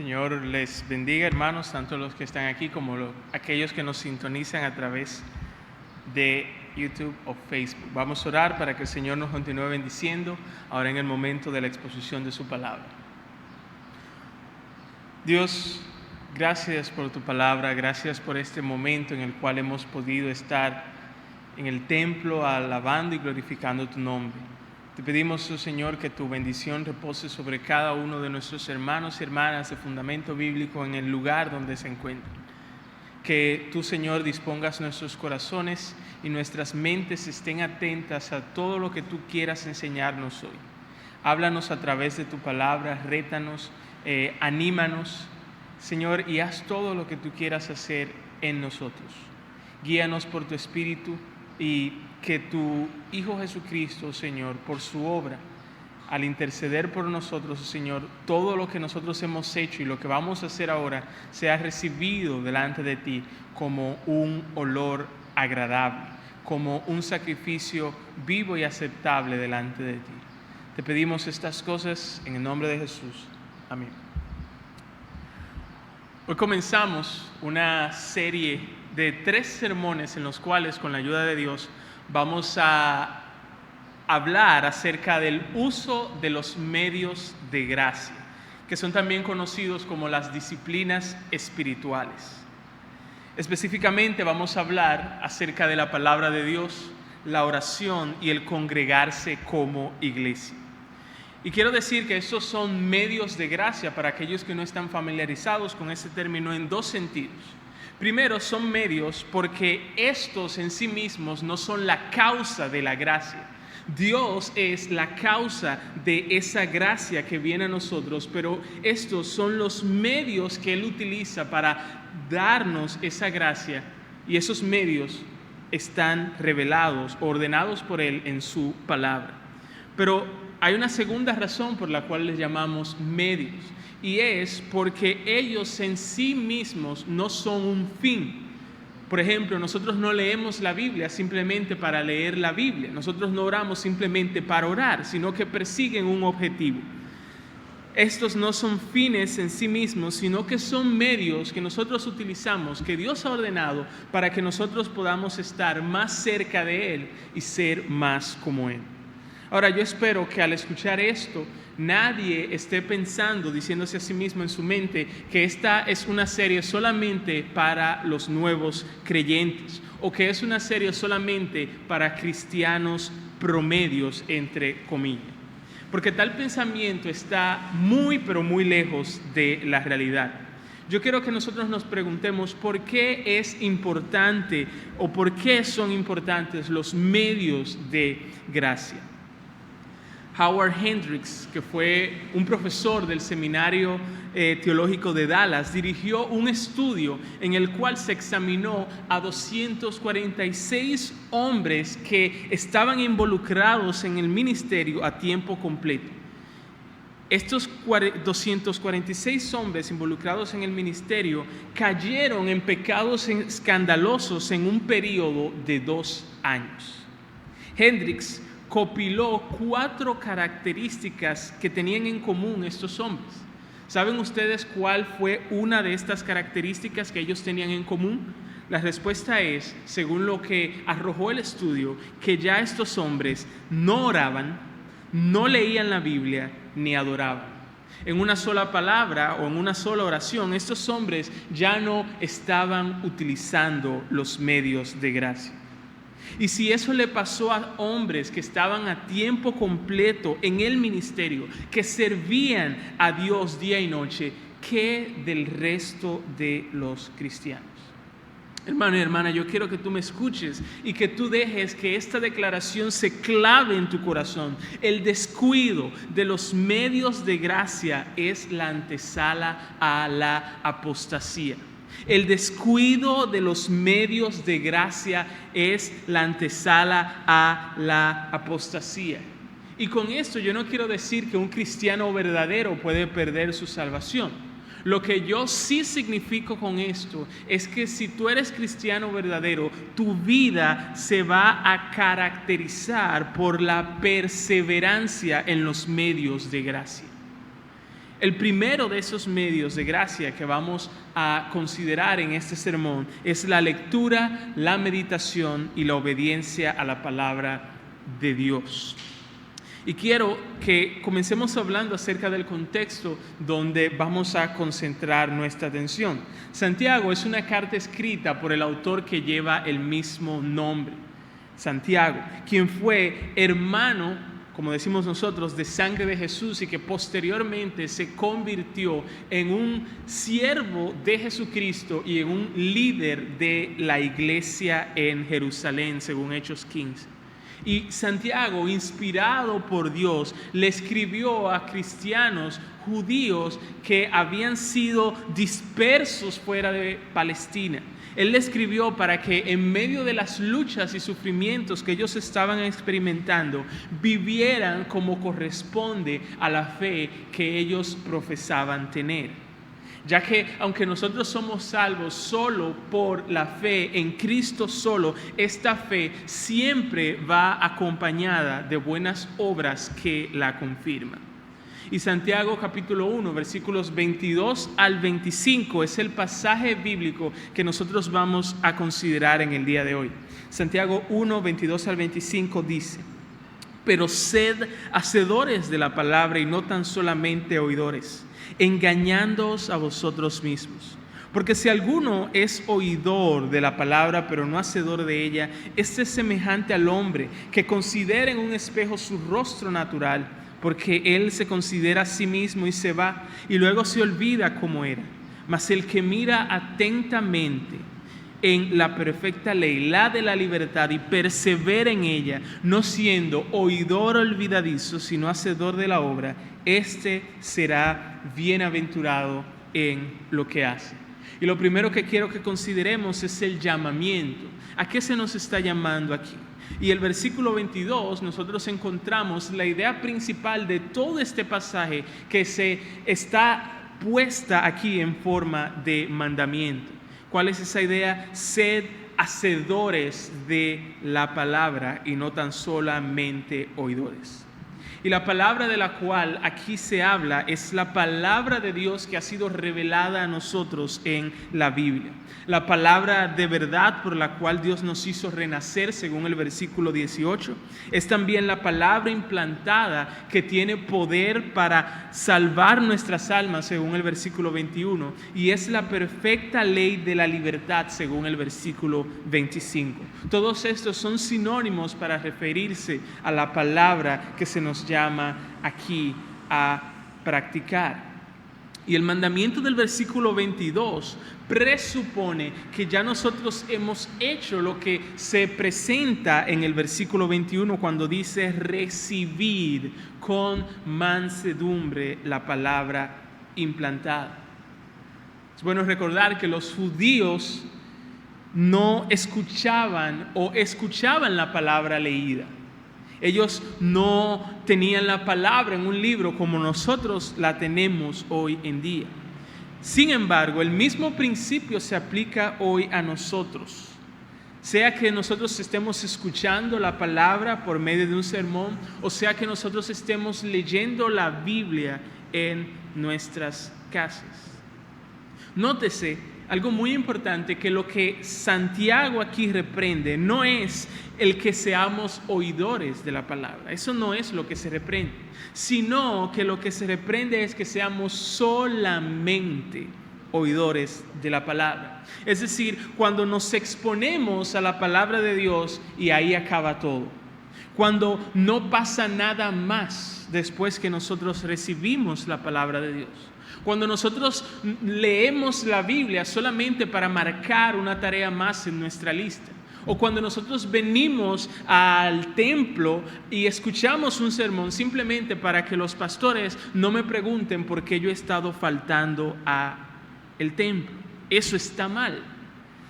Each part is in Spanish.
Señor les bendiga, hermanos, tanto los que están aquí como aquellos que nos sintonizan a través de YouTube o Facebook. Vamos a orar para que el Señor nos continúe bendiciendo ahora en el momento de la exposición de su palabra. Dios, gracias por tu palabra, gracias por este momento en el cual hemos podido estar en el templo alabando y glorificando tu nombre. Te pedimos, oh Señor, que tu bendición repose sobre cada uno de nuestros hermanos y hermanas de fundamento bíblico en el lugar donde se encuentran. Que tú, Señor, dispongas nuestros corazones y nuestras mentes estén atentas a todo lo que tú quieras enseñarnos hoy. Háblanos a través de tu palabra, rétanos, anímanos, Señor, y haz todo lo que tú quieras hacer en nosotros. Guíanos por tu Espíritu y que tu Hijo Jesucristo, Señor, por su obra, al interceder por nosotros, Señor, todo lo que nosotros hemos hecho y lo que vamos a hacer ahora sea recibido delante de ti como un olor agradable, como un sacrificio vivo y aceptable delante de ti. Te pedimos estas cosas en el nombre de Jesús. Amén. Hoy comenzamos una serie de 3 sermones en los cuales, con la ayuda de Dios, vamos a hablar acerca del uso de los medios de gracia, que son también conocidos como las disciplinas espirituales. Específicamente vamos a hablar acerca de la palabra de Dios, la oración y el congregarse como iglesia. Y quiero decir que estos son medios de gracia para aquellos que no están familiarizados con este término en 2 sentidos. Primero, son medios porque estos en sí mismos no son la causa de la gracia. Dios es la causa de esa gracia que viene a nosotros, pero estos son los medios que Él utiliza para darnos esa gracia, y esos medios están revelados, ordenados por Él en su palabra. Pero hay una segunda razón por la cual les llamamos medios, y es porque ellos en sí mismos no son un fin. Por ejemplo, nosotros no leemos la Biblia simplemente para leer la Biblia. Nosotros no oramos simplemente para orar, sino que persiguen un objetivo. Estos no son fines en sí mismos, sino que son medios que nosotros utilizamos, que Dios ha ordenado para que nosotros podamos estar más cerca de Él y ser más como Él. Ahora, yo espero que al escuchar esto, nadie esté pensando, diciéndose a sí mismo en su mente, que esta es una serie solamente para los nuevos creyentes, o que es una serie solamente para cristianos promedios, entre comillas. Porque tal pensamiento está muy, pero muy lejos de la realidad. Yo quiero que nosotros nos preguntemos por qué es importante o por qué son importantes los medios de gracia. Howard Hendricks, que fue un profesor del Seminario Teológico de Dallas, dirigió un estudio en el cual se examinó a 246 hombres que estaban involucrados en el ministerio a tiempo completo. Estos 246 hombres involucrados en el ministerio cayeron en pecados escandalosos en un periodo de 2 años. Hendricks compiló 4 características que tenían en común estos hombres. ¿Saben ustedes cuál fue una de estas características que ellos tenían en común? La respuesta es, según lo que arrojó el estudio, que ya estos hombres no oraban, no leían la Biblia, ni adoraban. En una sola palabra o en una sola oración, estos hombres ya no estaban utilizando los medios de gracia. Y si eso le pasó a hombres que estaban a tiempo completo en el ministerio, que servían a Dios día y noche, ¿qué del resto de los cristianos? Hermano y hermana, yo quiero que tú me escuches y que tú dejes que esta declaración se clave en tu corazón. El descuido de los medios de gracia es la antesala a la apostasía. El descuido de los medios de gracia es la antesala a la apostasía. Y con esto yo no quiero decir que un cristiano verdadero puede perder su salvación. Lo que yo sí significo con esto es que si tú eres cristiano verdadero, tu vida se va a caracterizar por la perseverancia en los medios de gracia. El primero de esos medios de gracia que vamos a considerar en este sermón es la lectura, la meditación y la obediencia a la palabra de Dios. Y quiero que comencemos hablando acerca del contexto donde vamos a concentrar nuestra atención. Santiago es una carta escrita por el autor que lleva el mismo nombre, Santiago, quien fue hermano, como decimos nosotros, de sangre de Jesús y que posteriormente se convirtió en un siervo de Jesucristo y en un líder de la iglesia en Jerusalén, según Hechos 15. Y Santiago, inspirado por Dios, le escribió a cristianos judíos que habían sido dispersos fuera de Palestina. Él le escribió para que en medio de las luchas y sufrimientos que ellos estaban experimentando, vivieran como corresponde a la fe que ellos profesaban tener. Ya que aunque nosotros somos salvos solo por la fe en Cristo solo, esta fe siempre va acompañada de buenas obras que la confirman. Y Santiago capítulo 1, versículos 22 al 25 es el pasaje bíblico que nosotros vamos a considerar en el día de hoy. Santiago 1, 22 al 25 dice: pero sed hacedores de la palabra y no tan solamente oidores, engañándoos a vosotros mismos. Porque si alguno es oidor de la palabra, pero no hacedor de ella, este es semejante al hombre que considera en un espejo su rostro natural, porque él se considera a sí mismo y se va, y luego se olvida cómo era. Mas el que mira atentamente en la perfecta ley, la de la libertad, y persevera en ella, no siendo oidor olvidadizo, sino hacedor de la obra, este será bienaventurado en lo que hace. Y lo primero que quiero que consideremos es el llamamiento. ¿A qué se nos está llamando aquí? Y el versículo 22 nosotros encontramos la idea principal de todo este pasaje que se está puesta aquí en forma de mandamiento. ¿Cuál es esa idea? Sed hacedores de la palabra y no tan solamente oidores. Y la palabra de la cual aquí se habla es la palabra de Dios que ha sido revelada a nosotros en la Biblia. La palabra de verdad por la cual Dios nos hizo renacer, según el versículo 18, es también la palabra implantada que tiene poder para salvar nuestras almas, según el versículo 21, y es la perfecta ley de la libertad, según el versículo 25. Todos estos son sinónimos para referirse a la palabra que se nos llama aquí a practicar. Y el mandamiento del versículo 22 presupone que ya nosotros hemos hecho lo que se presenta en el versículo 21 cuando dice recibir con mansedumbre la palabra implantada. Es bueno recordar que los judíos no escuchaban o escuchaban la palabra leída. Ellos no tenían la palabra en un libro como nosotros la tenemos hoy en día. Sin embargo, el mismo principio se aplica hoy a nosotros. Sea que nosotros estemos escuchando la palabra por medio de un sermón, o sea que nosotros estemos leyendo la Biblia en nuestras casas. Nótese algo muy importante, que lo que Santiago aquí reprende no es el que seamos oidores de la palabra. Eso no es lo que se reprende, sino que lo que se reprende es que seamos solamente oidores de la palabra. Es decir, cuando nos exponemos a la palabra de Dios y ahí acaba todo. Cuando no pasa nada más después que nosotros recibimos la palabra de Dios. Cuando nosotros leemos la Biblia solamente para marcar una tarea más en nuestra lista. O cuando nosotros venimos al templo y escuchamos un sermón simplemente para que los pastores no me pregunten por qué yo he estado faltando al templo. Eso está mal.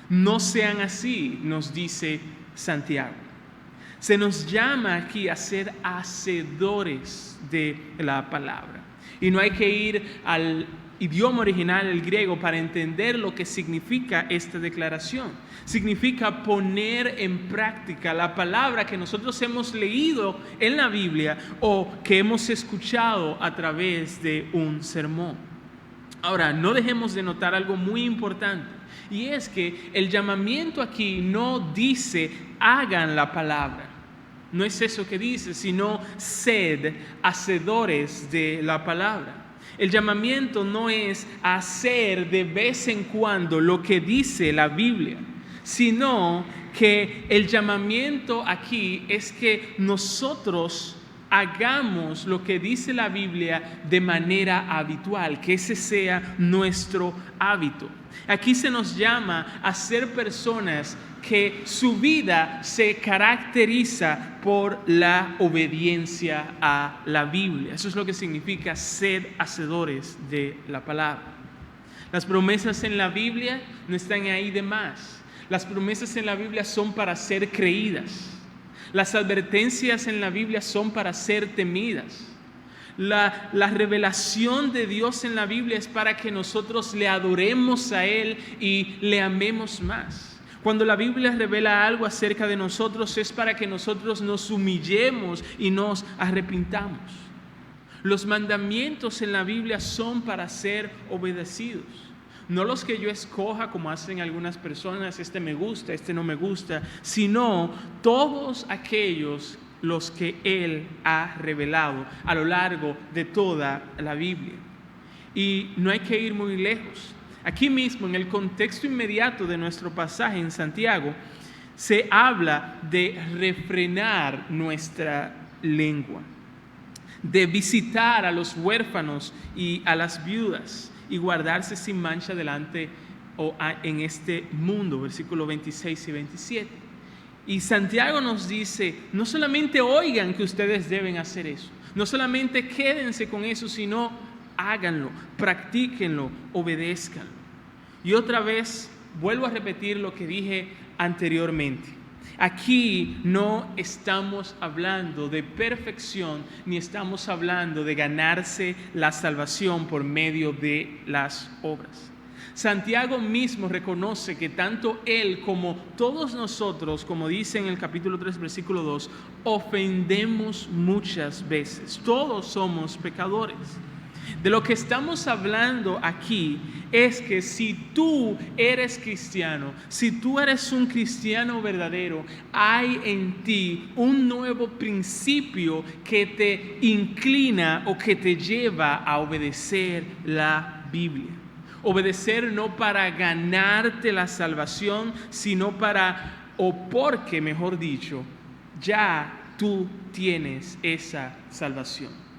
No sean así, nos dice Santiago. Se nos llama aquí a ser hacedores de la palabra. Y no hay que ir al idioma original, el griego, para entender lo que significa esta declaración. Significa poner en práctica la palabra que nosotros hemos leído en la Biblia o que hemos escuchado a través de un sermón. Ahora, no dejemos de notar algo muy importante, y es que el llamamiento aquí no dice hagan la palabra. No es eso que dice, sino sed hacedores de la palabra. El llamamiento no es hacer de vez en cuando lo que dice la Biblia, sino que el llamamiento aquí es que nosotros hagamos lo que dice la Biblia de manera habitual, que ese sea nuestro hábito. Aquí se nos llama a ser personas que su vida se caracteriza por la obediencia a la Biblia. Eso es lo que significa ser hacedores de la palabra. Las promesas en la Biblia no están ahí de más. Las promesas en la Biblia son para ser creídas. Las advertencias en la Biblia son para ser temidas. La revelación de Dios en la Biblia es para que nosotros le adoremos a Él y le amemos más. Cuando la Biblia revela algo acerca de nosotros es para que nosotros nos humillemos y nos arrepintamos. Los mandamientos en la Biblia son para ser obedecidos. No los que yo escoja como hacen algunas personas, este me gusta, este no me gusta, sino todos aquellos los que Él ha revelado a lo largo de toda la Biblia. Y no hay que ir muy lejos. Aquí mismo, en el contexto inmediato de nuestro pasaje en Santiago, se habla de refrenar nuestra lengua, de visitar a los huérfanos y a las viudas y guardarse sin mancha delante o en este mundo, versículos 26 y 27. Y Santiago nos dice, no solamente oigan que ustedes deben hacer eso, no solamente quédense con eso, sino háganlo, practíquenlo, obedézcanlo. Y otra vez vuelvo a repetir lo que dije anteriormente. Aquí no estamos hablando de perfección, ni estamos hablando de ganarse la salvación por medio de las obras. Santiago mismo reconoce que tanto él como todos nosotros, como dice en el capítulo 3, versículo 2, ofendemos muchas veces. Todos somos pecadores. De lo que estamos hablando aquí es que si tú eres cristiano, si tú eres un cristiano verdadero, hay en ti un nuevo principio que te inclina o que te lleva a obedecer la Biblia. Obedecer no para ganarte la salvación, sino para, o porque, mejor dicho, ya tú tienes esa salvación.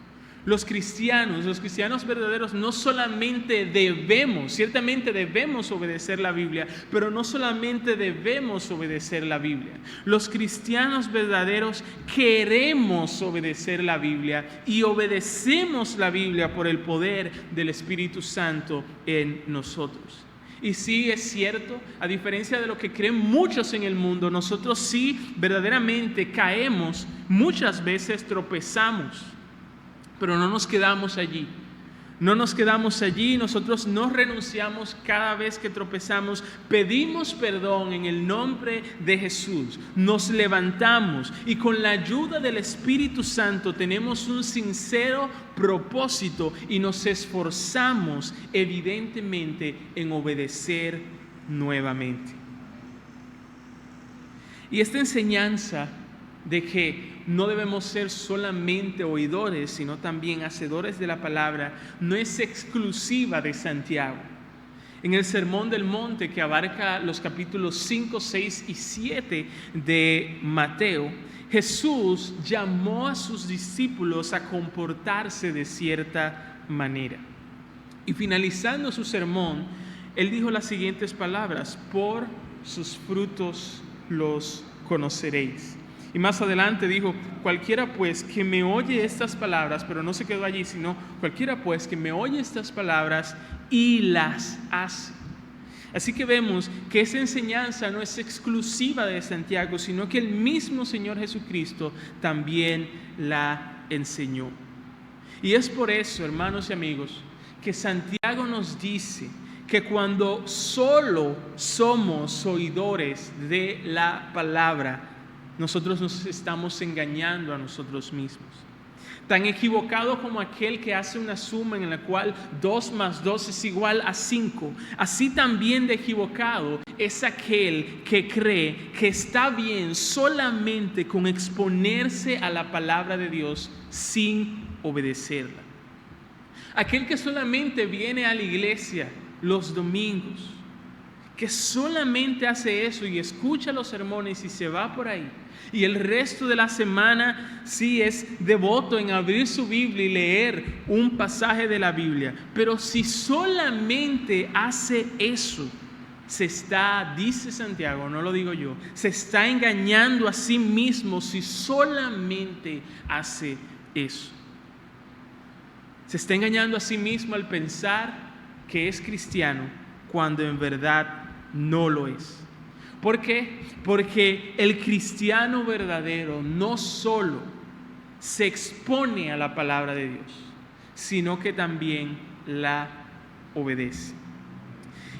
Los cristianos verdaderos no solamente debemos, ciertamente debemos obedecer la Biblia, pero no solamente debemos obedecer la Biblia. Los cristianos verdaderos queremos obedecer la Biblia y obedecemos la Biblia por el poder del Espíritu Santo en nosotros. Y sí es cierto, a diferencia de lo que creen muchos en el mundo, nosotros sí verdaderamente caemos, muchas veces tropezamos. Pero no nos quedamos allí. No nos quedamos allí, nosotros no renunciamos cada vez que tropezamos. Pedimos perdón en el nombre de Jesús. Nos levantamos y con la ayuda del Espíritu Santo tenemos un sincero propósito y nos esforzamos evidentemente en obedecer nuevamente. Y esta enseñanza de que no debemos ser solamente oidores, sino también hacedores de la palabra, no es exclusiva de Santiago. En el Sermón del Monte, que abarca los capítulos 5, 6 y 7 de Mateo, Jesús llamó a sus discípulos a comportarse de cierta manera. Y finalizando su sermón, Él dijo las siguientes palabras: por sus frutos los conoceréis. Y más adelante dijo, cualquiera pues que me oye estas palabras, pero no se quedó allí, sino cualquiera pues que me oye estas palabras y las hace. Así que vemos que esa enseñanza no es exclusiva de Santiago, sino que el mismo Señor Jesucristo también la enseñó. Y es por eso, hermanos y amigos, que Santiago nos dice que cuando solo somos oidores de la palabra, nosotros nos estamos engañando a nosotros mismos. Tan equivocado como aquel que hace una suma en la cual 2 más 2 es igual a 5, así también de equivocado es aquel que cree que está bien solamente con exponerse a la palabra de Dios sin obedecerla. Aquel que solamente viene a la iglesia los domingos, que solamente hace eso y escucha los sermones y se va por ahí, y el resto de la semana sí es devoto en abrir su Biblia y leer un pasaje de la Biblia. Pero si solamente hace eso, se está, dice Santiago, no lo digo yo, se está engañando a sí mismo si solamente hace eso. Se está engañando a sí mismo al pensar que es cristiano cuando en verdad no lo es. ¿Por qué? Porque el cristiano verdadero no solo se expone a la palabra de Dios, sino que también la obedece.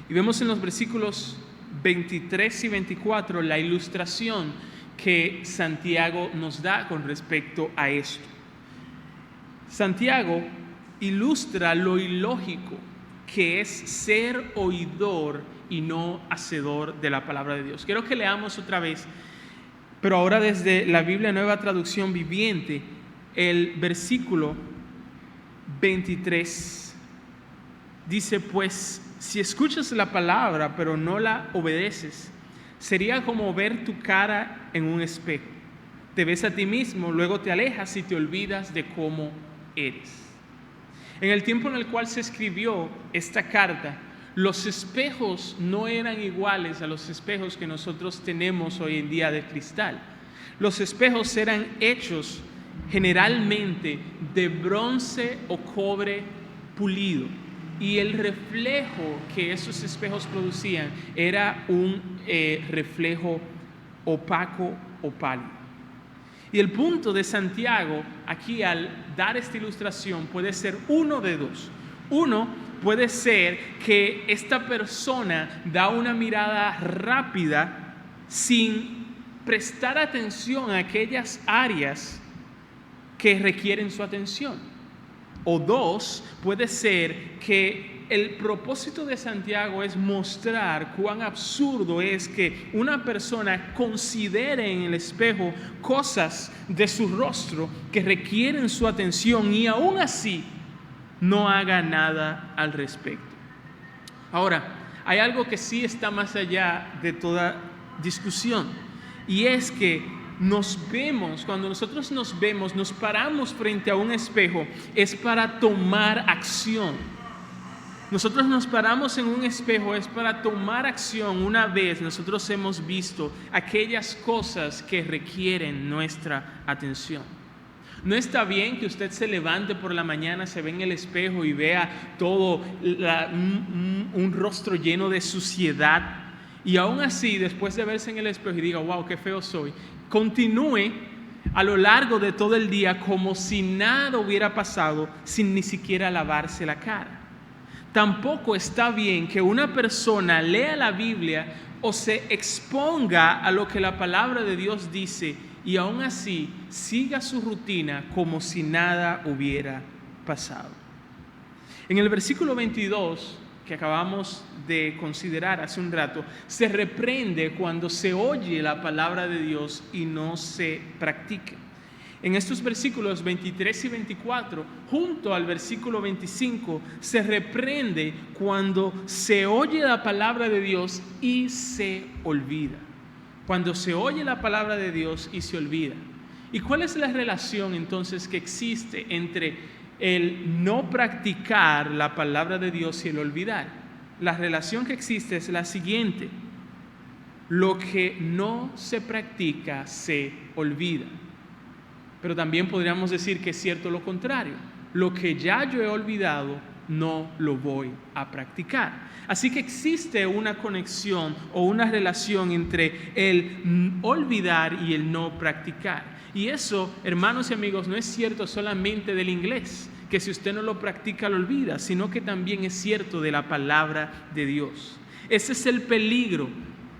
Y vemos en los versículos 23 y 24 la ilustración que Santiago nos da con respecto a esto. Santiago ilustra lo ilógico que es ser oidor y no hacedor de la palabra de Dios. Quiero que leamos otra vez, pero ahora desde la Biblia Nueva Traducción Viviente, el versículo 23. Dice, pues, si escuchas la palabra, pero no la obedeces, sería como ver tu cara en un espejo. Te ves a ti mismo, luego te alejas y te olvidas de cómo eres. En el tiempo en el cual se escribió esta carta, los espejos no eran iguales a los espejos que nosotros tenemos hoy en día de cristal. Los espejos eran hechos generalmente de bronce o cobre pulido, y el reflejo que esos espejos producían era un reflejo opaco o pálido. Y el punto de Santiago aquí al dar esta ilustración puede ser uno de dos. Uno puede ser que esta persona da una mirada rápida sin prestar atención a aquellas áreas que requieren su atención. O dos, puede ser que el propósito de Santiago es mostrar cuán absurdo es que una persona considere en el espejo cosas de su rostro que requieren su atención y aún así no haga nada al respecto. Ahora, hay algo que sí está más allá de toda discusión, y es que cuando nosotros nos vemos, nos paramos frente a un espejo, es para tomar acción. Nosotros nos paramos en un espejo, es para tomar acción una vez nosotros hemos visto aquellas cosas que requieren nuestra atención. No está bien que usted se levante por la mañana, se ve en el espejo y vea todo un rostro lleno de suciedad, y aún así, después de verse en el espejo y diga, wow, qué feo soy, continúe a lo largo de todo el día como si nada hubiera pasado, sin ni siquiera lavarse la cara. Tampoco está bien que una persona lea la Biblia o se exponga a lo que la palabra de Dios dice y aún así siga su rutina como si nada hubiera pasado. En el versículo 22 que acabamos de considerar hace un rato, se reprende cuando se oye la palabra de Dios y no se practica. En estos versículos 23 y 24, junto al versículo 25, se reprende cuando se oye la palabra de Dios y se olvida. Cuando se oye la palabra de Dios y se olvida. ¿Y cuál es la relación entonces que existe entre el no practicar la palabra de Dios y el olvidar? La relación que existe es la siguiente: lo que no se practica se olvida. Pero también podríamos decir que es cierto lo contrario: lo que ya yo he olvidado no lo voy a practicar. Así que existe una conexión o una relación entre el olvidar y el no practicar. Y eso, hermanos y amigos, no es cierto solamente del inglés. que si usted no lo practica lo olvida, sino que también es cierto de la palabra de Dios. Ese es el peligro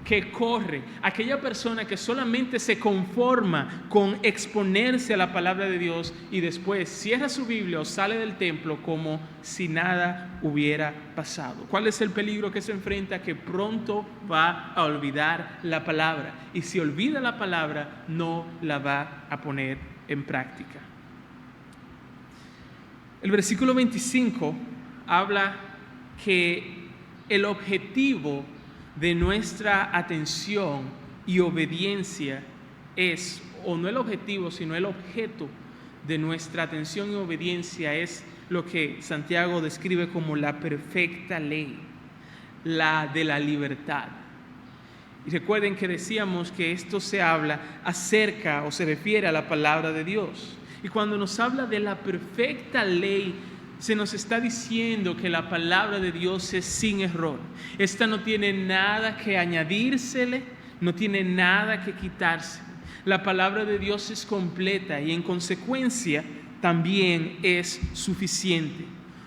que corre aquella persona que solamente se conforma con exponerse a la palabra de Dios y después cierra su Biblia o sale del templo como si nada hubiera pasado. ¿Cuál es el peligro que se enfrenta? Que pronto va a olvidar la palabra, y si olvida la palabra no la va a poner en práctica. El versículo 25 habla que el objetivo de nuestra atención y obediencia es, o no el objetivo, sino el objeto de nuestra atención y obediencia es lo que Santiago describe como la perfecta ley, la de la libertad. Y recuerden que decíamos que esto se habla acerca o se refiere a la palabra de Dios. Y cuando nos habla de la perfecta ley, se nos está diciendo que la palabra de Dios es sin error. Esta no tiene nada que añadírsele, no tiene nada que quitarse. La palabra de Dios es completa y en consecuencia también es suficiente.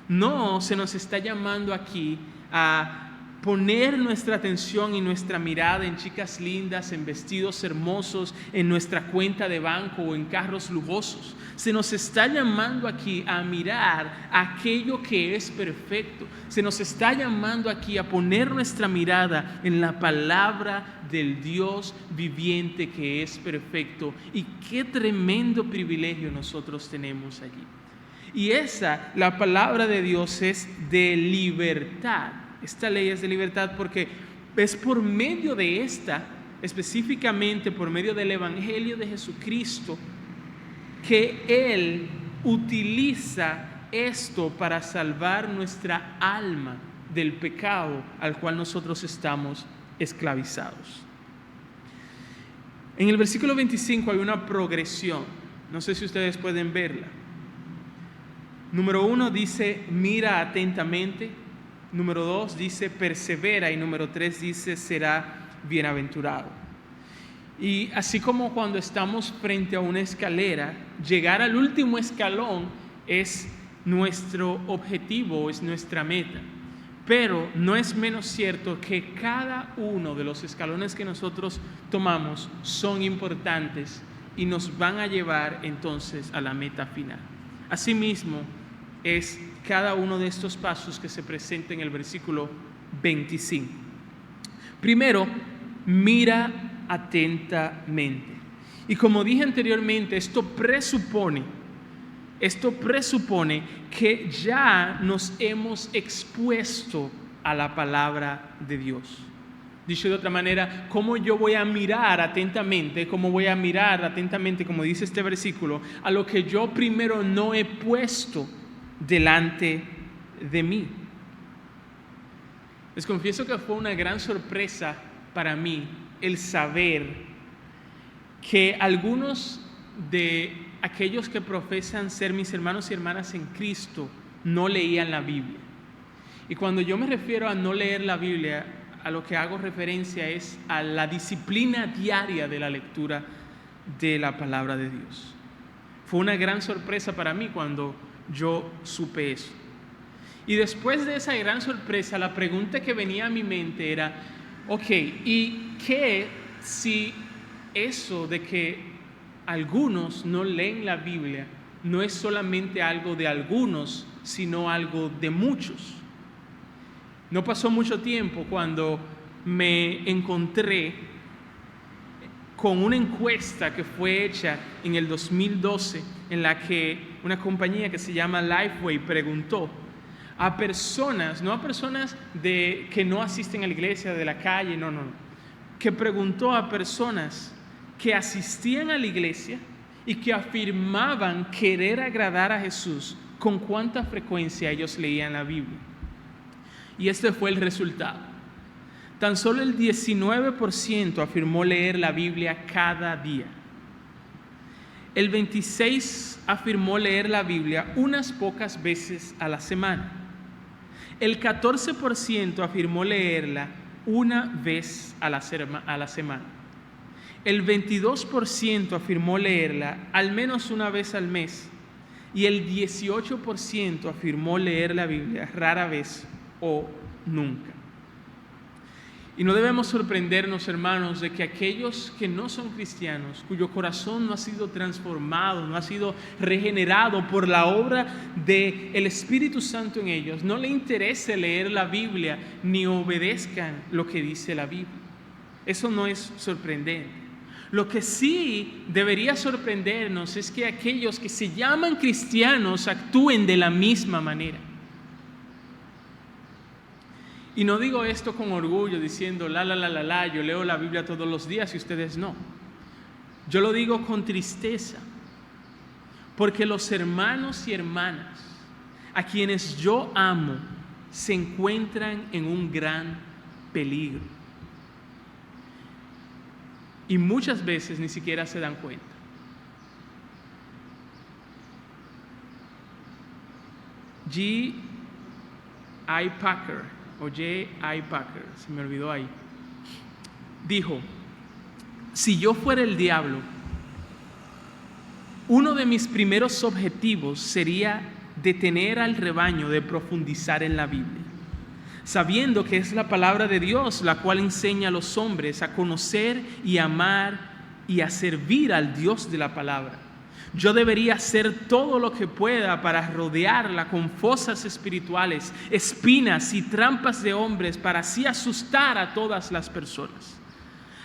No se nos está llamando aquí a poner nuestra atención y nuestra mirada en chicas lindas, en vestidos hermosos, en nuestra cuenta de banco o en carros lujosos. Se nos está llamando aquí a mirar aquello que es perfecto. Se nos está llamando aquí a poner nuestra mirada en la palabra del Dios viviente que es perfecto. Y qué tremendo privilegio nosotros tenemos allí. Y la palabra de Dios es de libertad. Esta ley es de libertad porque es por medio de esta, específicamente por medio del Evangelio de Jesucristo, que Él utiliza esto para salvar nuestra alma del pecado al cual nosotros estamos esclavizados. En el versículo 25 hay una progresión, no sé si ustedes pueden verla. Número 1 dice, mira atentamente. Número 2 dice, persevera. Y número 3 dice, será bienaventurado. Y así como cuando estamos frente a una escalera, llegar al último escalón es nuestro objetivo, es nuestra meta. Pero no es menos cierto que cada uno de los escalones que nosotros tomamos son importantes y nos van a llevar entonces a la meta final. Asimismo, es cada uno de estos pasos que se presenta en el versículo 25. Primero, mira atentamente. Y como dije anteriormente, esto presupone que ya nos hemos expuesto a la palabra de Dios. Dicho de otra manera, ¿cómo yo voy a mirar atentamente? ¿Cómo voy a mirar atentamente, como dice este versículo, a lo que yo primero no he puesto delante de mí? Les confieso que fue una gran sorpresa para mí el saber que algunos de aquellos que profesan ser mis hermanos y hermanas en Cristo no leían la Biblia. Y cuando yo me refiero a no leer la Biblia, a lo que hago referencia es a la disciplina diaria de la lectura de la palabra de Dios. Fue una gran sorpresa para mí cuando yo supe eso. Y después de esa gran sorpresa, la pregunta que venía a mi mente era, ok, ¿y qué si eso de que algunos no leen la Biblia no es solamente algo de algunos, sino algo de muchos? No pasó mucho tiempo cuando me encontré con una encuesta que fue hecha en el 2012, en la que una compañía que se llama Lifeway preguntó a personas, no a personas que no asisten a la iglesia, de la calle, no, que preguntó a personas que asistían a la iglesia y que afirmaban querer agradar a Jesús, con cuánta frecuencia ellos leían la Biblia. Y este fue el resultado. Tan solo el 19% afirmó leer la Biblia cada día. El 26% afirmó leer la Biblia unas pocas veces a la semana. El 14% afirmó leerla una vez a la semana. El 22% afirmó leerla al menos una vez al mes. y el 18% afirmó leer la Biblia rara vez o nunca. Y no debemos sorprendernos, hermanos, de que aquellos que no son cristianos, cuyo corazón no ha sido transformado, no ha sido regenerado por la obra del Espíritu Santo en ellos, no le interese leer la Biblia ni obedezcan lo que dice la Biblia. Eso no es sorprendente. Lo que sí debería sorprendernos es que aquellos que se llaman cristianos actúen de la misma manera. Y no digo esto con orgullo diciendo, yo leo la Biblia todos los días y ustedes no. Yo lo digo con tristeza, porque los hermanos y hermanas a quienes yo amo se encuentran en un gran peligro. Y muchas veces ni siquiera se dan cuenta. J.I. Packer, se me olvidó ahí, dijo: si yo fuera el diablo, uno de mis primeros objetivos sería detener al rebaño de profundizar en la Biblia, sabiendo que es la palabra de Dios la cual enseña a los hombres a conocer y amar y a servir al Dios de la palabra. Yo debería hacer todo lo que pueda para rodearla con fosas espirituales, espinas y trampas de hombres, para así asustar a todas las personas.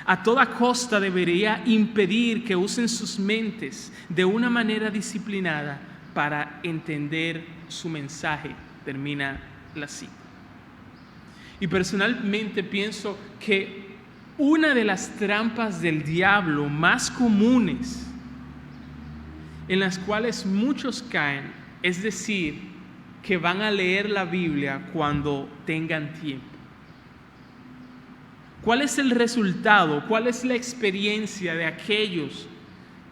A toda costa debería impedir que usen sus mentes de una manera disciplinada para entender su mensaje. Termina la cita. Y personalmente pienso que una de las trampas del diablo más comunes en las cuales muchos caen, es decir, que van a leer la Biblia cuando tengan tiempo. ¿Cuál es el resultado? ¿Cuál es la experiencia de aquellos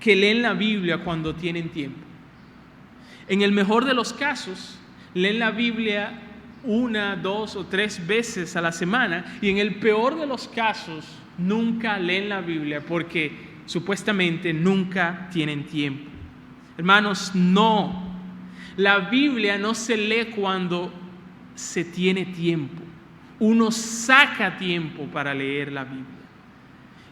que leen la Biblia cuando tienen tiempo? En el mejor de los casos, leen la Biblia 1, 2 o 3 veces a la semana, y en el peor de los casos, nunca leen la Biblia porque supuestamente nunca tienen tiempo. Hermanos, no. La Biblia no se lee cuando se tiene tiempo. Uno saca tiempo para leer la Biblia.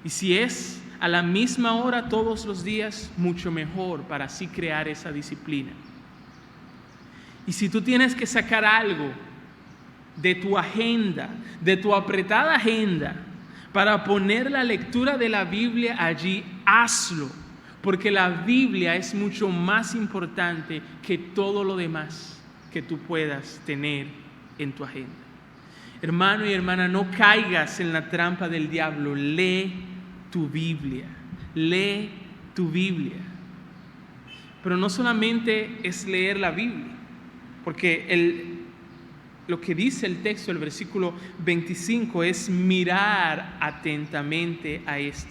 Y si es a la misma hora todos los días, mucho mejor, para así crear esa disciplina. Y si tú tienes que sacar algo de tu agenda, de tu apretada agenda, para poner la lectura de la Biblia allí, hazlo. Porque la Biblia es mucho más importante que todo lo demás que tú puedas tener en tu agenda. Hermano y hermana, no caigas en la trampa del diablo. Lee tu Biblia. Lee tu Biblia. Pero no solamente es leer la Biblia, porque lo que dice el texto, el versículo 25, es mirar atentamente a esto.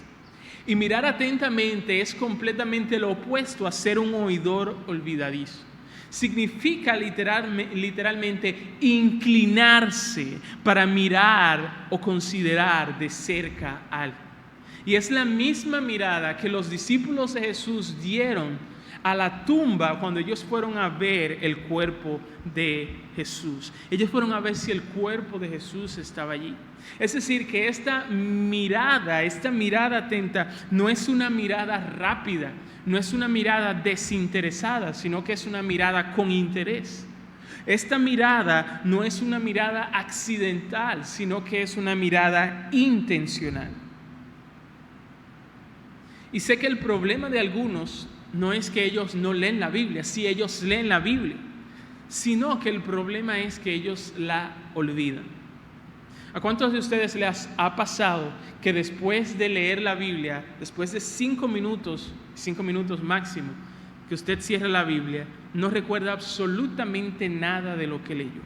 Y mirar atentamente es completamente lo opuesto a ser un oidor olvidadizo. Significa literalmente inclinarse para mirar o considerar de cerca algo. Y es la misma mirada que los discípulos de Jesús dieron a la tumba cuando ellos fueron a ver el cuerpo de Jesús. Ellos fueron a ver si el cuerpo de Jesús estaba allí. Es decir, que esta mirada atenta, no es una mirada rápida, no es una mirada desinteresada, sino que es una mirada con interés. Esta mirada no es una mirada accidental, sino que es una mirada intencional. Y sé que el problema de algunos no es que ellos no leen la Biblia, sí, ellos leen la Biblia, sino que el problema es que ellos la olvidan. ¿A cuántos de ustedes les ha pasado que después de leer la Biblia, después de 5 minutos máximo, que usted cierra la Biblia, no recuerda absolutamente nada de lo que leyó?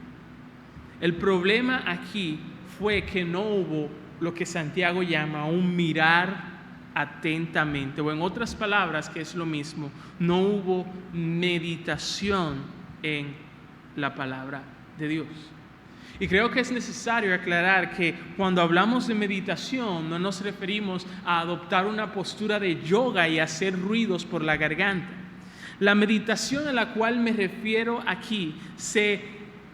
El problema aquí fue que no hubo lo que Santiago llama un mirar atentamente, o en otras palabras, que es lo mismo, no hubo meditación en la palabra de Dios. Y creo que es necesario aclarar que cuando hablamos de meditación no nos referimos a adoptar una postura de yoga y hacer ruidos por la garganta. La meditación a la cual me refiero aquí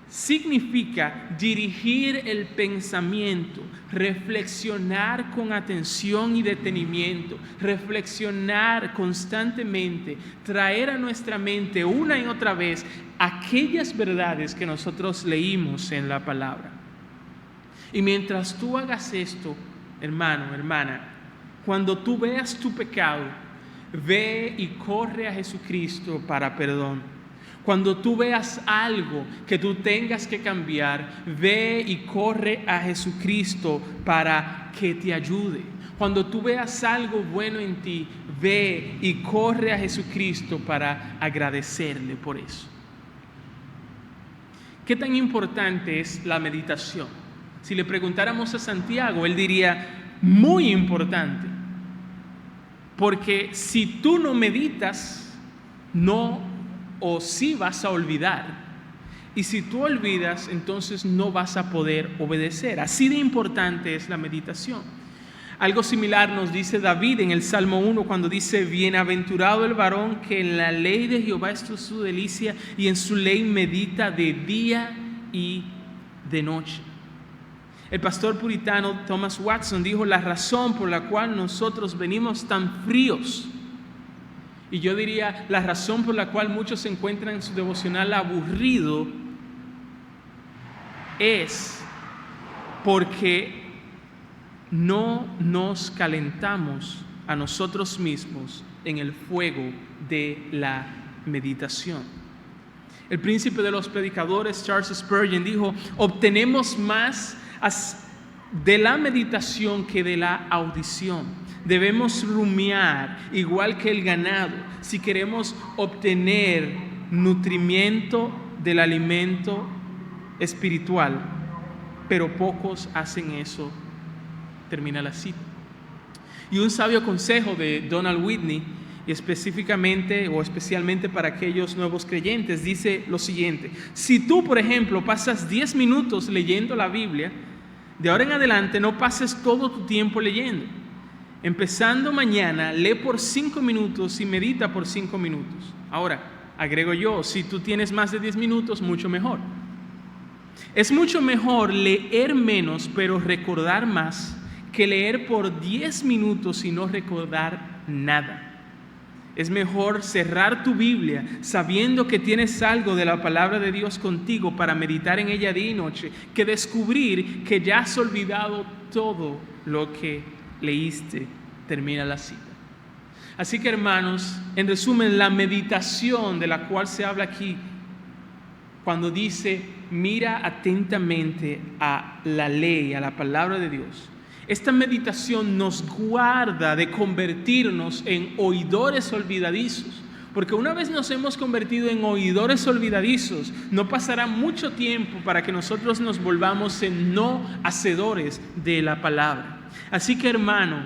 significa dirigir el pensamiento, reflexionar con atención y detenimiento, reflexionar constantemente, traer a nuestra mente una y otra vez aquellas verdades que nosotros leímos en la palabra. Y mientras tú hagas esto, hermano, hermana, cuando tú veas tu pecado, ve y corre a Jesucristo para perdón. Cuando tú veas algo que tú tengas que cambiar, ve y corre a Jesucristo para que te ayude. Cuando tú veas algo bueno en ti, ve y corre a Jesucristo para agradecerle por eso. ¿Qué tan importante es la meditación? Si le preguntáramos a Santiago, él diría, muy importante. Porque si tú no meditas, sí vas a olvidar. Y si tú olvidas, entonces no vas a poder obedecer. Así de importante es la meditación. Algo similar nos dice David en el Salmo 1 cuando dice: bienaventurado el varón que en la ley de Jehová es su delicia y en su ley medita de día y de noche. El pastor puritano Thomas Watson dijo: la razón por la cual nosotros venimos tan fríos, y yo diría la razón por la cual muchos se encuentran en su devocional aburrido, es porque no nos calentamos a nosotros mismos en el fuego de la meditación. El príncipe de los predicadores, Charles Spurgeon, dijo: obtenemos más de la meditación que de la audición. Debemos rumiar igual que el ganado si queremos obtener nutrimiento del alimento espiritual, pero pocos hacen eso. Termina la cita. Y un sabio consejo de Donald Whitney, y especialmente para aquellos nuevos creyentes, dice lo siguiente: si tú, por ejemplo, pasas 10 minutos leyendo la Biblia, de ahora en adelante no pases todo tu tiempo leyendo. Empezando mañana, lee por 5 minutos y medita por 5 minutos. Ahora, agrego yo, si tú tienes más de 10 minutos, mucho mejor. Es mucho mejor leer menos, pero recordar más, que leer por 10 minutos y no recordar nada. Es mejor cerrar tu Biblia sabiendo que tienes algo de la palabra de Dios contigo para meditar en ella día y noche, que descubrir que ya has olvidado todo lo que leíste. Termina la cita. Así que, hermanos, en resumen, la meditación de la cual se habla aquí, cuando dice mira atentamente a la ley, a la palabra de Dios, esta meditación nos guarda de convertirnos en oidores olvidadizos, porque una vez nos hemos convertido en oidores olvidadizos, no pasará mucho tiempo para que nosotros nos volvamos en no hacedores de la palabra. Así que, hermano,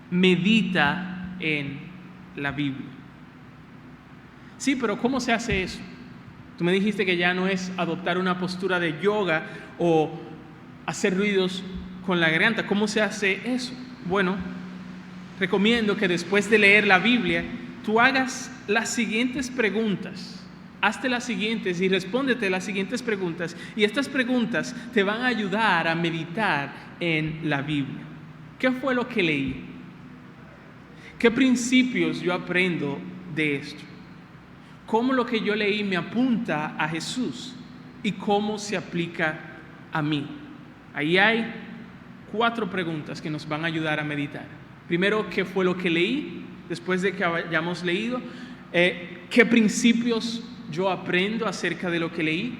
medita en la Biblia. Sí, pero ¿cómo se hace eso? Tú me dijiste que ya no es adoptar una postura de yoga o hacer ruidos con la garganta. ¿Cómo se hace eso? Bueno, recomiendo que después de leer la Biblia, tú hagas las siguientes preguntas. Hazte las siguientes y respóndete las siguientes preguntas. Y estas preguntas te van a ayudar a meditar en la Biblia. ¿Qué fue lo que leí? ¿Qué principios yo aprendo de esto? ¿Cómo lo que yo leí me apunta a Jesús? ¿Y cómo se aplica a mí? Ahí hay 4 preguntas que nos van a ayudar a meditar. Primero, ¿qué fue lo que leí? Después de que hayamos leído, ¿qué principios yo aprendo acerca de lo que leí?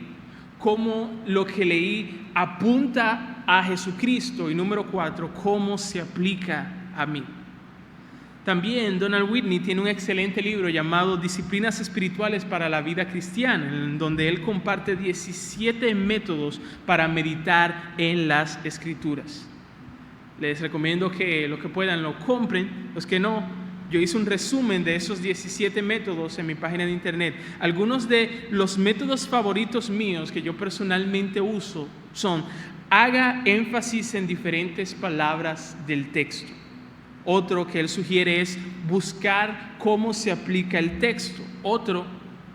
¿Cómo lo que leí apunta a Jesucristo? Y número 4, ¿cómo se aplica a mí? También Donald Whitney tiene un excelente libro llamado Disciplinas Espirituales para la Vida Cristiana, en donde él comparte 17 métodos para meditar en las Escrituras. Les recomiendo que lo que puedan lo compren, los que no, yo hice un resumen de esos 17 métodos en mi página de internet. Algunos de los métodos favoritos míos que yo personalmente uso son: haga énfasis en diferentes palabras del texto. Otro que él sugiere es buscar cómo se aplica el texto. Otro,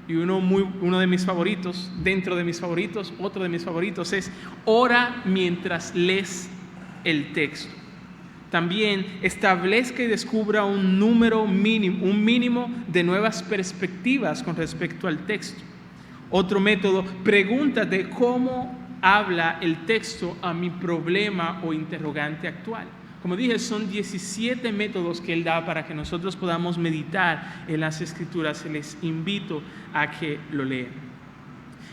y uno de mis favoritos, dentro de mis favoritos, otro de mis favoritos es ora mientras lees el texto. También establezca y descubra un mínimo de nuevas perspectivas con respecto al texto. Otro método, pregúntate cómo habla el texto a mi problema o interrogante actual. Como dije, son 17 métodos que él da para que nosotros podamos meditar en las Escrituras. Les invito a que lo lean.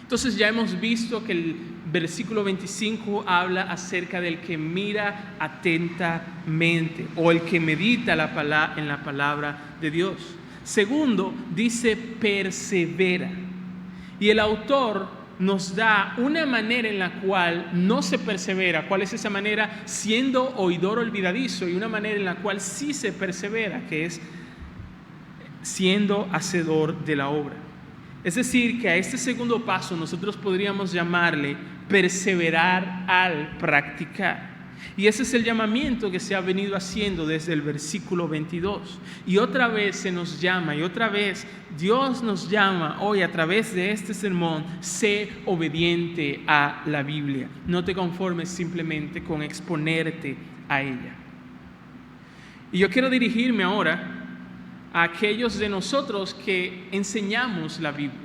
Entonces ya hemos visto que el versículo 25 habla acerca del que mira atentamente o el que medita en la palabra de Dios. Segundo, dice persevera. Y el autor nos da una manera en la cual no se persevera. ¿Cuál es esa manera? Siendo oidor olvidadizo, y una manera en la cual sí se persevera, que es siendo hacedor de la obra. Es decir, que a este segundo paso nosotros podríamos llamarle perseverar al practicar. Y ese es el llamamiento que se ha venido haciendo desde el versículo 22. Y otra vez se nos llama, y otra vez Dios nos llama hoy a través de este sermón: sé obediente a la Biblia. No te conformes simplemente con exponerte a ella. Y yo quiero dirigirme ahora a aquellos de nosotros que enseñamos la Biblia.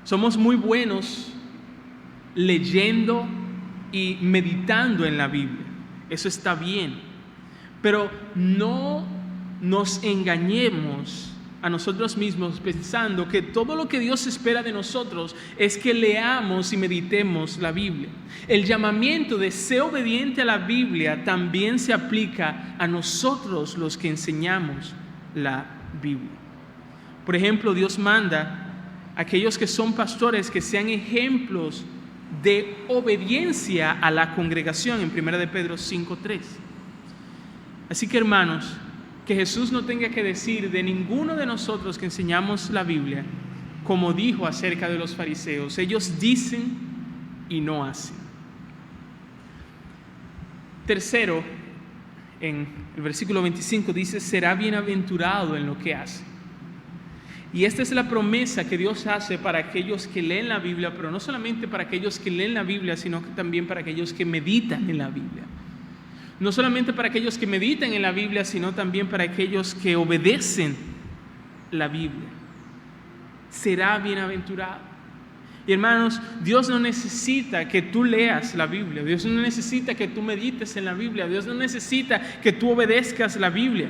Somos muy buenos leyendo y meditando en la Biblia. Eso está bien. Pero no nos engañemos a nosotros mismos pensando que todo lo que Dios espera de nosotros es que leamos y meditemos la Biblia. El llamamiento de ser obediente a la Biblia también se aplica a nosotros los que enseñamos la Biblia. Por ejemplo, Dios manda a aquellos que son pastores que sean ejemplos de obediencia a la congregación en 1 de Pedro 5:3. Así que, hermanos, que Jesús no tenga que decir de ninguno de nosotros que enseñamos la Biblia, como dijo acerca de los fariseos: ellos dicen y no hacen. Tercero, en el versículo 25 dice: será bienaventurado en lo que hace. Y esta es la promesa que Dios hace para aquellos que leen la Biblia, pero no solamente para aquellos que leen la Biblia, sino que también para aquellos que meditan en la Biblia. No solamente para aquellos que meditan en la Biblia, sino también para aquellos que obedecen la Biblia. Será bienaventurado. Y hermanos, Dios no necesita que tú leas la Biblia. Dios no necesita que tú medites en la Biblia. Dios no necesita que tú obedezcas la Biblia.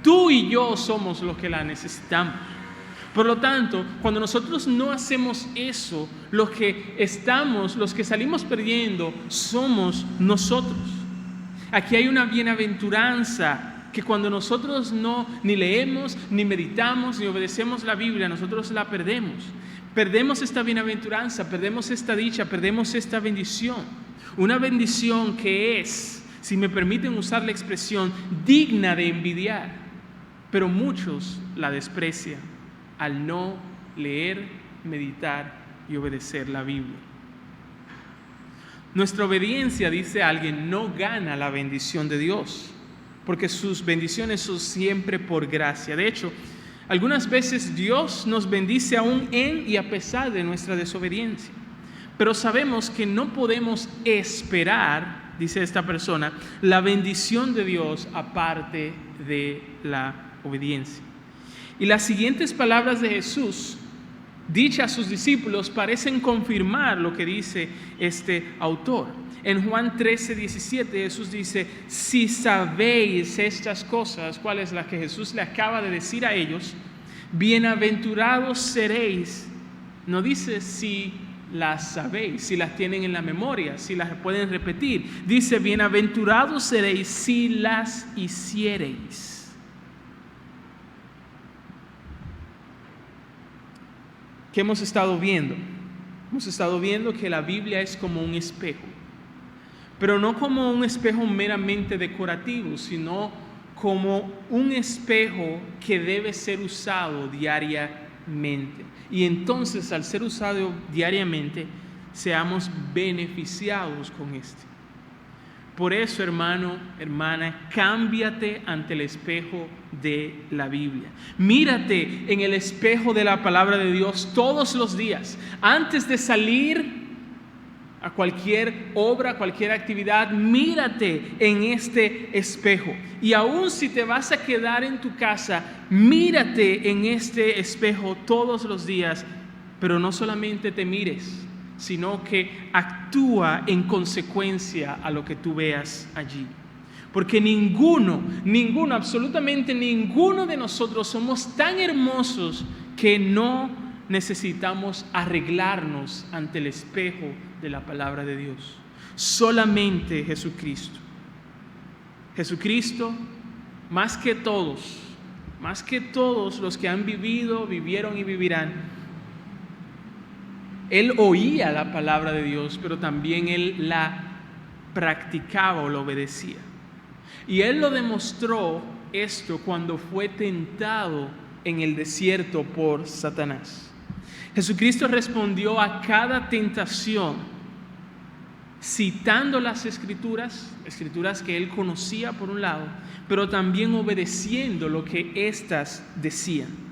Tú y yo somos los que la necesitamos. Por lo tanto, cuando nosotros no hacemos eso, los que salimos perdiendo somos nosotros. Aquí hay una bienaventuranza que cuando nosotros no ni leemos, ni meditamos, ni obedecemos la Biblia, nosotros la perdemos. Perdemos esta bienaventuranza, perdemos esta dicha, perdemos esta bendición. Una bendición que es, si me permiten usar la expresión, digna de envidiar, pero muchos la desprecian al no leer, meditar y obedecer la Biblia. Nuestra obediencia, dice alguien, no gana la bendición de Dios, porque sus bendiciones son siempre por gracia. De hecho, algunas veces Dios nos bendice aún en y a pesar de nuestra desobediencia. Pero sabemos que no podemos esperar, dice esta persona, la bendición de Dios aparte de la obediencia. Y las siguientes palabras de Jesús, dichas a sus discípulos, parecen confirmar lo que dice este autor. En Juan 13:17 Jesús dice: si sabéis estas cosas, ¿cuál es la que Jesús le acaba de decir a ellos? Bienaventurados seréis. No dice si las sabéis, si las tienen en la memoria, si las pueden repetir. Dice: bienaventurados seréis si las hiciereis. ¿Qué hemos estado viendo? Hemos estado viendo que la Biblia es como un espejo, pero no como un espejo meramente decorativo, sino como un espejo que debe ser usado diariamente. Y entonces, al ser usado diariamente, seamos beneficiados con este. Por eso, hermano, hermana, cámbiate ante el espejo de la Biblia. Mírate en el espejo de la palabra de Dios todos los días. Antes de salir a cualquier obra, cualquier actividad, mírate en este espejo. Y aún si te vas a quedar en tu casa, mírate en este espejo todos los días. Pero no solamente te mires, sino que actúa en consecuencia a lo que tú veas allí. Porque ninguno, absolutamente ninguno de nosotros somos tan hermosos que no necesitamos arreglarnos ante el espejo de la palabra de Dios. Solamente Jesucristo. Jesucristo, más que todos los que han vivido, vivieron y vivirán, Él oía la palabra de Dios, pero también Él la practicaba o la obedecía. Y Él lo demostró esto cuando fue tentado en el desierto por Satanás. Jesucristo respondió a cada tentación citando las escrituras que Él conocía por un lado, pero también obedeciendo lo que éstas decían.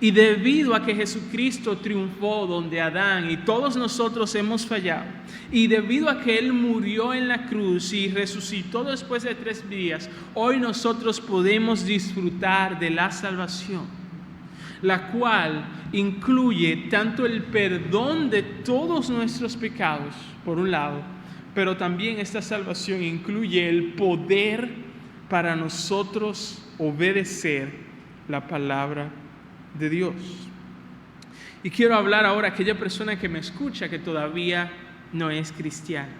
Y debido a que Jesucristo triunfó donde Adán y todos nosotros hemos fallado, y debido a que Él murió en la cruz y resucitó después de 3 días, hoy nosotros podemos disfrutar de la salvación, la cual incluye tanto el perdón de todos nuestros pecados, por un lado, pero también esta salvación incluye el poder para nosotros obedecer la palabra de Dios. Y quiero hablar ahora a aquella persona que me escucha que todavía no es cristiana.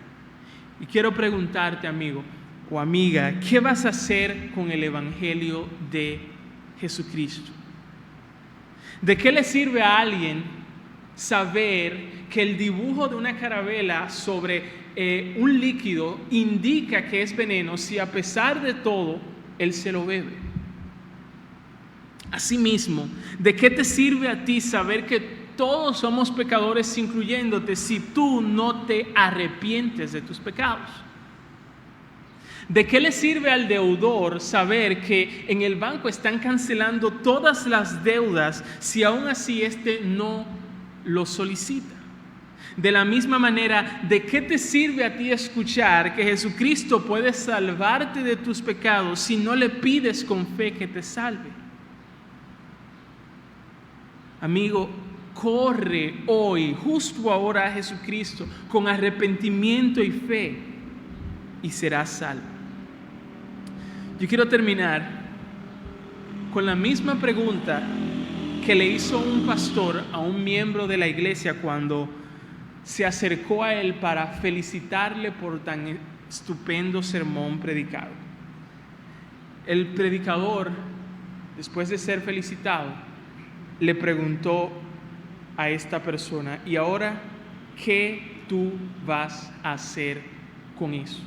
Y quiero preguntarte, amigo o amiga, ¿qué vas a hacer con el Evangelio de Jesucristo? ¿De qué le sirve a alguien saber que el dibujo de una carabela sobre un líquido indica que es veneno si a pesar de todo él se lo bebe? Asimismo, ¿de qué te sirve a ti saber que todos somos pecadores, incluyéndote, si tú no te arrepientes de tus pecados? ¿De qué le sirve al deudor saber que en el banco están cancelando todas las deudas si aún así éste no lo solicita? De la misma manera, ¿de qué te sirve a ti escuchar que Jesucristo puede salvarte de tus pecados si no le pides con fe que te salve? Amigo, corre hoy, justo ahora, a Jesucristo con arrepentimiento y fe y serás salvo. Yo quiero terminar con la misma pregunta que le hizo un pastor a un miembro de la iglesia cuando se acercó a él para felicitarle por tan estupendo sermón predicado. El predicador, después de ser felicitado, le preguntó a esta persona: ¿y ahora qué tú vas a hacer con eso?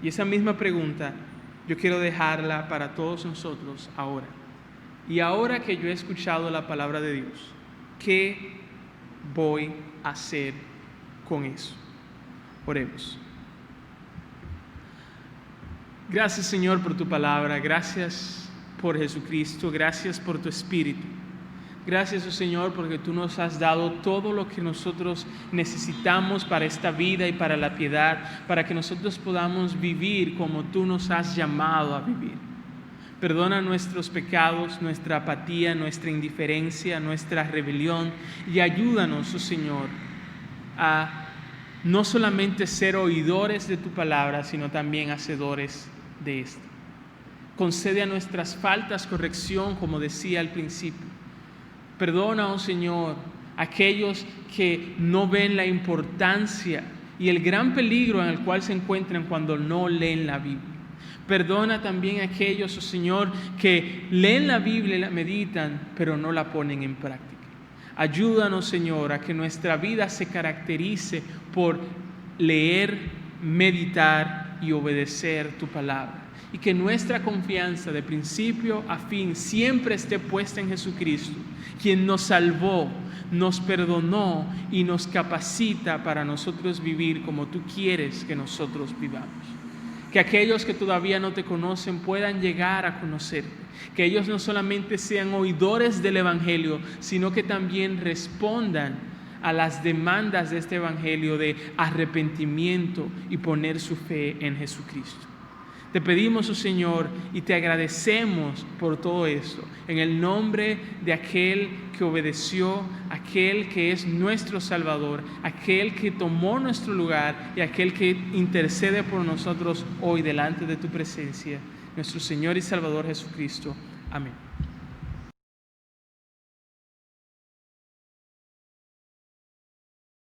Y esa misma pregunta yo quiero dejarla para todos nosotros ahora. Y ahora que yo he escuchado la palabra de Dios, ¿qué voy a hacer con eso? Oremos. Gracias, Señor, por tu palabra. Gracias por Jesucristo. Gracias por tu Espíritu. Gracias, oh Señor, porque tú nos has dado todo lo que nosotros necesitamos para esta vida y para la piedad, para que nosotros podamos vivir como tú nos has llamado a vivir. Perdona nuestros pecados, nuestra apatía, nuestra indiferencia, nuestra rebelión, y ayúdanos, oh Señor, a no solamente ser oidores de tu palabra, sino también hacedores de esta. Concede a nuestras faltas corrección, como decía al principio. Perdona, oh Señor, a aquellos que no ven la importancia y el gran peligro en el cual se encuentran cuando no leen la Biblia. Perdona también a aquellos, oh Señor, que leen la Biblia y la meditan, pero no la ponen en práctica. Ayúdanos, Señor, a que nuestra vida se caracterice por leer, meditar y obedecer tu palabra. Y que nuestra confianza de principio a fin siempre esté puesta en Jesucristo, quien nos salvó, nos perdonó y nos capacita para nosotros vivir como tú quieres que nosotros vivamos. Que aquellos que todavía no te conocen puedan llegar a conocerte. Que ellos no solamente sean oidores del Evangelio, sino que también respondan a las demandas de este Evangelio de arrepentimiento y poner su fe en Jesucristo. Te pedimos, oh Señor, y te agradecemos por todo esto, en el nombre de aquel que obedeció, aquel que es nuestro Salvador, aquel que tomó nuestro lugar y aquel que intercede por nosotros hoy delante de tu presencia, nuestro Señor y Salvador Jesucristo. Amén.